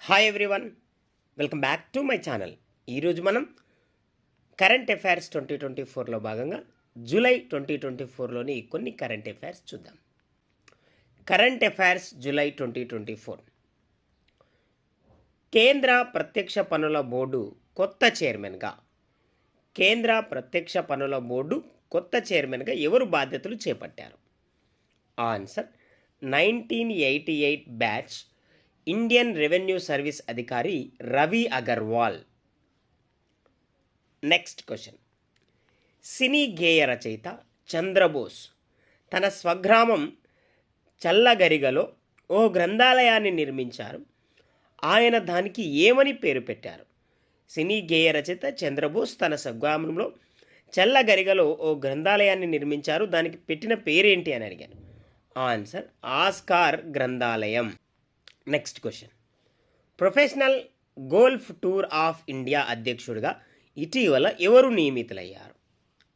Hi everyone, welcome back to my channel. ఈరోజు మనం current affairs 2024లో భాగంగా జూలై 2024లోని కొన్ని కరెంట్ అఫైర్స్ చూద్దాం. Current affairs July 2024. కేంద్ర ప్రత్యక్ష పన్నుల బోర్డు కొత్త చైర్మన్గా ఎవరు బాధ్యతలు చేపట్టారు? Answer 1988 batch Indian revenue service అధికారి రవి అగర్వాల్. Next question. సినీ గేయ రచయిత చంద్రబోస్ తన స్వగ్రామం చల్లగరిగలో ఓ గ్రంథాలయాన్ని నిర్మించారు. ఆయన దానికి ఏమని పేరు పెట్టారు? సినీ గేయ రచయిత చంద్రబోస్ తన స్వగ్రామంలో చల్లగరిగలో ఓ గ్రంథాలయాన్ని నిర్మించారు. దానికి పెట్టిన పేరేంటి అని అడిగాను. ఆన్సర్ ఆస్కార్ గ్రంథాలయం. Next question. Professional golf tour of India అధ్యక్షుడిగా ఇటీవల ఎవరు నియమితులయ్యారు?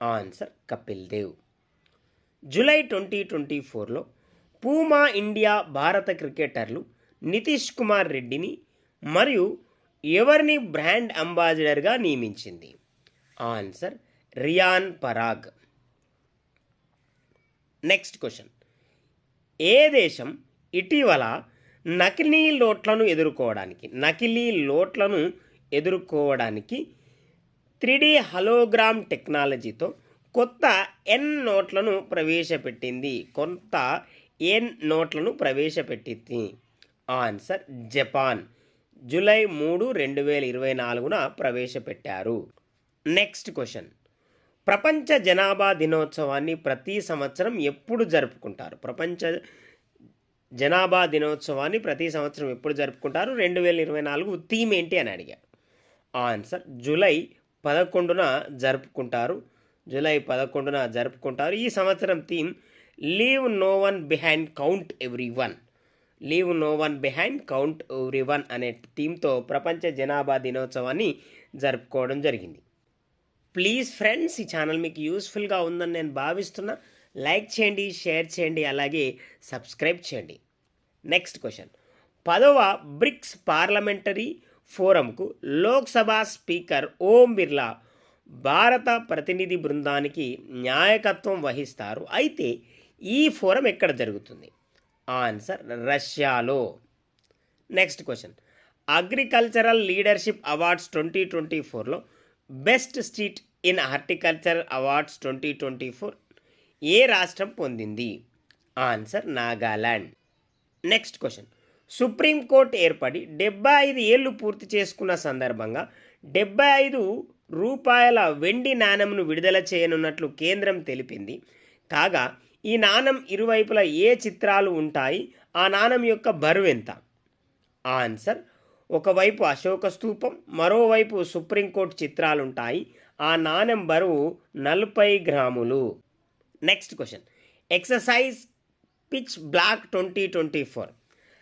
ఆన్సర్ కపిల్ దేవ్. జూలై 2024లో పూమా ఇండియా భారత క్రికెటర్లు నితీష్ కుమార్ రెడ్డిని మరియు ఎవరిని బ్రాండ్ అంబాసిడర్గా నియమించింది? Answer Riyan Parag. Next question. ఏ దేశం ఇటీవల నకిలీ నోట్లను ఎదుర్కోవడానికి 3D హలోగ్రామ్ టెక్నాలజీతో కొత్త ఎన్ నోట్లను ప్రవేశపెట్టింది? Answer Japan. జూలై 3, 2024 ప్రవేశపెట్టారు. Next question. ప్రపంచ జనాభా దినోత్సవాన్ని ప్రతి సంవత్సరం ఎప్పుడు జరుపుకుంటారు? 2024 థీమ్ ఏంటి అని అడిగారు. ఆన్సర్ జూలై 11న జరుపుకుంటారు. ఈ సంవత్సరం theme leave no one behind count everyone అనే థీమ్తో ప్రపంచ జనాభా దినోత్సవాన్ని జరుపుకోవడం జరిగింది. ప్లీజ్ ఫ్రెండ్స్, ఈ ఛానల్ మీకు యూస్ఫుల్గా ఉందని నేను భావిస్తున్నా. లైక్ చేయండి, షేర్ చేయండి, అలాగే సబ్స్క్రైబ్ చేయండి. Next question. 10వ bricks parliamentary ఫోరంకు Lok Sabha speaker Om Birla భారత ప్రతినిధి బృందానికి నాయకత్వం వహిస్తారు. అయితే ఈ ఫోరం ఎక్కడ జరుగుతుంది? ఆన్సర్ రష్యాలో. Next question. Agricultural leadership awards 2024లో best street in horticulture awards 2024 ఏ రాష్ట్రం పొందింది? Answer Nagaland. Next question. Supreme court ఏర్పడి 75 ఏళ్ళు పూర్తి చేసుకున్న సందర్భంగా 75 రూపాయల వెండి నాణెంను విడుదల చేయనున్నట్లు కేంద్రం తెలిపింది. కాగా ఈ నాణెం ఇరువైపులా ఏ చిత్రాలు ఉంటాయి? ఆ నాణెం యొక్క బరువు ఎంత? ఆన్సర్ ఒకవైపు అశోక స్తూపం, మరోవైపు సుప్రీంకోర్టు చిత్రాలుంటాయి. ఆ నాణెం బరువు 40 గ్రాములు. Next question. Exercise pitch black 2024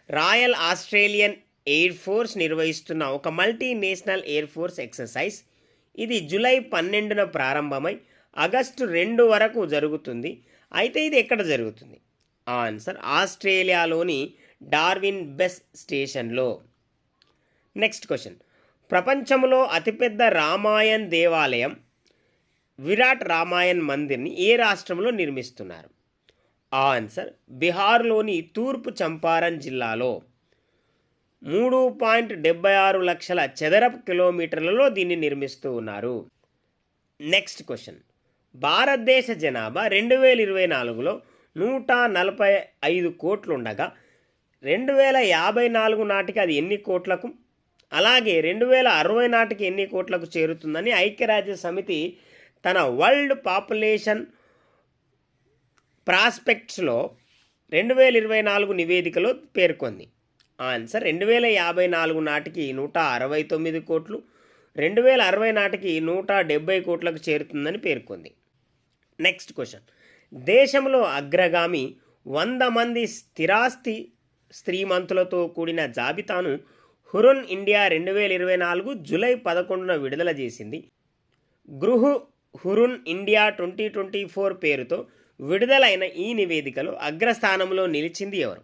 royal Australian air force నిర్వహిస్తున్న ఒక మల్టీనేషనల్ ఎయిర్ ఫోర్స్ ఎక్సర్సైజ్. ఇది జూలై 12న ప్రారంభమై ఆగస్టు 2 వరకు జరుగుతుంది. అయితే ఇది ఎక్కడ జరుగుతుంది? ఆన్సర్ ఆస్ట్రేలియాలోని డార్విన్ బేస్ స్టేషన్లో. Next question. ప్రపంచంలో అతిపెద్ద రామాయణ్ దేవాలయం విరాట్ రామాయణ్ మందిర్ని ఏ రాష్ట్రంలో నిర్మిస్తున్నారు? ఆన్సర్ బీహార్లోని తూర్పు చంపారన్ జిల్లాలో 3.76 లక్షల చదరపు కిలోమీటర్లలో దీన్ని నిర్మిస్తూ ఉన్నారు. Next question. భారతదేశ జనాభా 2024లో 145 కోట్లు ఉండగా 2054 నాటికి అది ఎన్ని కోట్లకు, అలాగే 2060 నాటికి ఎన్ని కోట్లకు చేరుతుందని ఐక్యరాజ్య సమితి తన వరల్డ్ పాపులేషన్ ప్రాస్పెక్ట్స్లో 2024 నివేదికలో పేర్కొంది. ఆన్సర్ 2054 నాటికి 169 కోట్లు, 2060 నాటికి 170 కోట్లకు చేరుతుందని పేర్కొంది. Next question. దేశంలో అగ్రగామి 100 మంది స్థిరాస్తి శ్రీమంతులతో కూడిన జాబితాను హురున్ ఇండియా 2024 జూలై 11న విడుదల చేసింది. గృహ్ హురున్ ఇండియా 2024 పేరుతో విడుదలైన ఈ నివేదికలో అగ్రస్థానంలో నిలిచింది ఎవరు?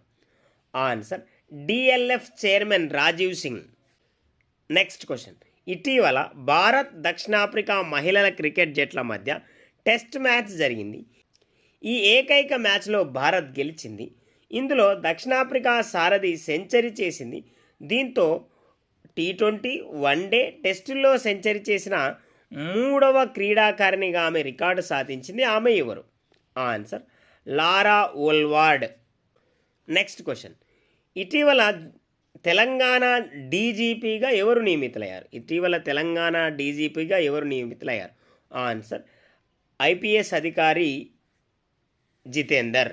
Answer DLF chairman Rajiv Singh. Next question, ఇటీవల భారత్ దక్షిణాఫ్రికా మహిళల క్రికెట్ జట్ల మధ్య టెస్ట్ మ్యాచ్ జరిగింది. ఈ ఏకైక మ్యాచ్లో భారత్ గెలిచింది. ఇందులో దక్షిణాఫ్రికా సారథి సెంచరీ చేసింది. దీంతో T20, వన్డే, టెస్టుల్లో సెంచరీ చేసిన 3వ క్రీడాకారిణిగా ఆమె రికార్డు సాధించింది. ఆమె ఎవరు? ఆన్సర్ లారా ఓల్వార్డ్. నెక్స్ట్ క్వశ్చన్, ఇటీవల తెలంగాణ డీజీపీగా ఎవరు నియమితులయ్యారు? ఆన్సర్ ఐపీఎస్ అధికారి జితేందర్.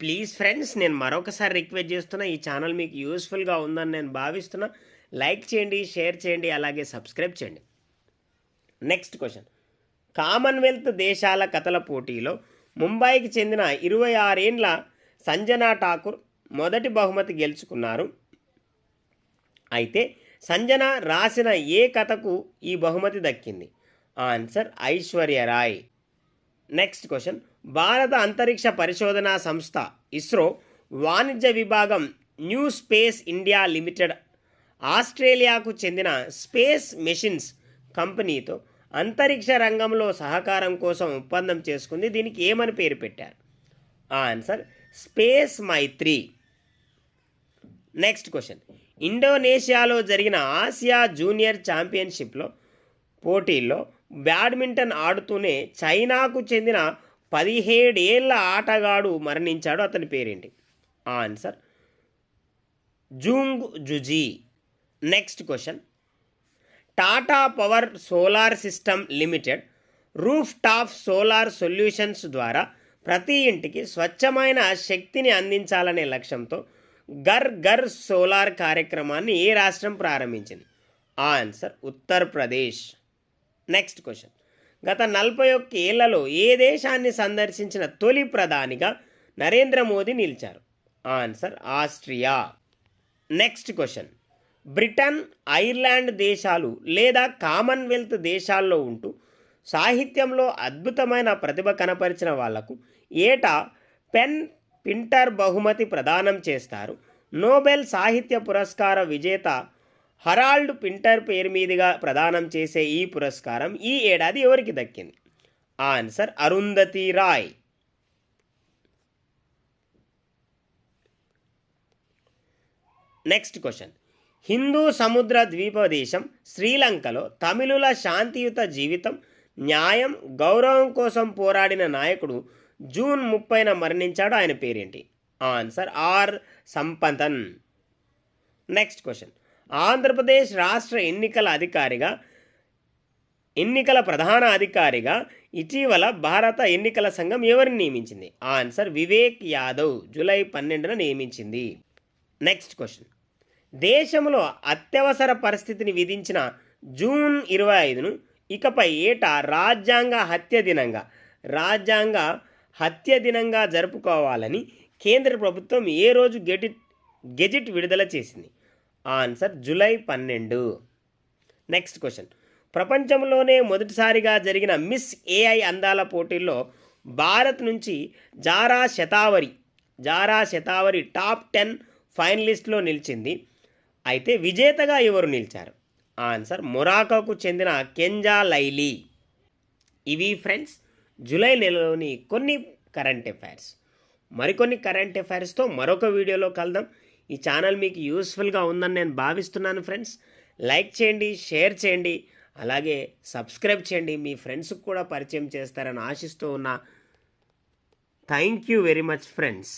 ప్లీజ్ ఫ్రెండ్స్, నేను మరొకసారి రిక్వెస్ట్ చేస్తున్నా, ఈ ఛానల్ మీకు యూస్ఫుల్గా ఉందని నేను భావిస్తున్నా. లైక్ చేయండి, షేర్ చేయండి, అలాగే సబ్స్క్రైబ్ చేయండి. నెక్స్ట్ క్వశ్చన్, కామన్వెల్త్ దేశాల కథల పోటీలో ముంబైకి చెందిన 26 ఏండ్ల సంజనా ఠాకూర్ మొదటి బహుమతి గెలుచుకున్నారు. అయితే సంజన రాసిన ఏ కథకు ఈ బహుమతి దక్కింది? ఆన్సర్ ఐశ్వర్యరాయ్. నెక్స్ట్ క్వశ్చన్, భారత అంతరిక్ష పరిశోధనా సంస్థ ఇస్రో వాణిజ్య విభాగం న్యూ స్పేస్ ఇండియా లిమిటెడ్ ఆస్ట్రేలియాకు చెందిన స్పేస్ మెషిన్స్ కంపెనీతో అంతరిక్ష రంగంలో సహకారం కోసం ఒప్పందం చేసుకుంది. దీనికి ఏమని పేరు పెట్టారు? ఆన్సర్ స్పేస్ మైత్రి. నెక్స్ట్ క్వశ్చన్, ఇండోనేషియాలో జరిగిన ఆసియా జూనియర్ ఛాంపియన్షిప్లో పోటీల్లో బ్యాడ్మింటన్ ఆడుతూనే చైనాకు చెందిన 17 ఏళ్ల ఆటగాడు మరణించాడు. అతని పేరేంటి? ఆన్సర్ జూంగ్ జుజీ. Next question, Tata power solar system limited roof top solar solutions ద్వారా ప్రతి ఇంటికి స్వచ్ఛమైన శక్తిని అందించాలనే లక్ష్యంతో ఘర్ ఘర్ సోలార్ కార్యక్రమాన్ని ఏ రాష్ట్రం ప్రారంభించింది? ఆన్సర్ ఉత్తరప్రదేశ్. నెక్స్ట్ క్వశ్చన్, గత 41 ఏళ్లలో ఏ దేశాన్ని సందర్శించిన తొలి ప్రధానిగా నరేంద్ర మోదీ నిలిచారు? Answer Austria. Next question, Britain, Ireland దేశాలు లేదా కామన్వెల్త్ దేశాల్లో ఉంటూ సాహిత్యంలో అద్భుతమైన ప్రతిభ కనపరిచిన వాళ్లకు ఏటా పెన్ పింటర్ బహుమతి ప్రదానం చేస్తారు. నోబెల్ సాహిత్య పురస్కార విజేత హరాల్డ్ పింటర్ పేరు మీదుగా ప్రదానం చేసే ఈ పురస్కారం ఈ ఏడాది ఎవరికి దక్కింది? Answer Arundhati Roy. Next question, హిందూ సముద్ర ద్వీపదేశం శ్రీలంకలో తమిళుల శాంతియుత జీవితం, న్యాయం, గౌరవం కోసం పోరాడిన నాయకుడు జూన్ 30న మరణించాడు. ఆయన పేరేంటి? Answer are సంపతన్. Next question, Andhra Pradesh రాష్ట్ర ఎన్నికల ప్రధాన అధికారిగా ఇటీవల భారత ఎన్నికల సంఘం ఎవరిని నియమించింది? ఆన్సర్ వివేక్ యాదవ్ జూలై 12న నియమించింది. నెక్స్ట్ క్వశ్చన్, దేశంలో అత్యవసర పరిస్థితిని విధించిన జూన్ 25ను ఇకపై ఏటా రాజ్యాంగ హత్య దినంగా జరుపుకోవాలని కేంద్ర ప్రభుత్వం ఏ రోజు గెజిట్ విడుదల చేసింది? Answer July 12. నెక్స్ట్ క్వశ్చన్, ప్రపంచంలోనే మొదటిసారిగా జరిగిన మిస్ ఏఐ అందాల పోటీల్లో భారత్ నుంచి జారా శతావరి టాప్ 10 ఫైనలిస్ట్లో నిలిచింది. అయితే విజేతగా ఎవరు నిలిచారు? ఆన్సర్ మొరాకోకు చెందిన కెంజా లైలీ. ఇవి ఫ్రెండ్స్ జూలై నెలలోని కొన్ని కరెంట్ అఫైర్స్. మరికొన్ని కరెంట్ అఫైర్స్తో మరొక వీడియోలో కలుద్దాం. ఈ ఛానల్ మీకు యూస్ఫుల్గా ఉందని నేను భావిస్తున్నాను ఫ్రెండ్స్. లైక్ చేయండి, షేర్ చేయండి, అలాగే సబ్స్క్రైబ్ చేయండి. మీ ఫ్రెండ్స్కి కూడా పరిచయం చేస్తారని ఆశిస్తూ ఉన్నా. Thank you very much friends.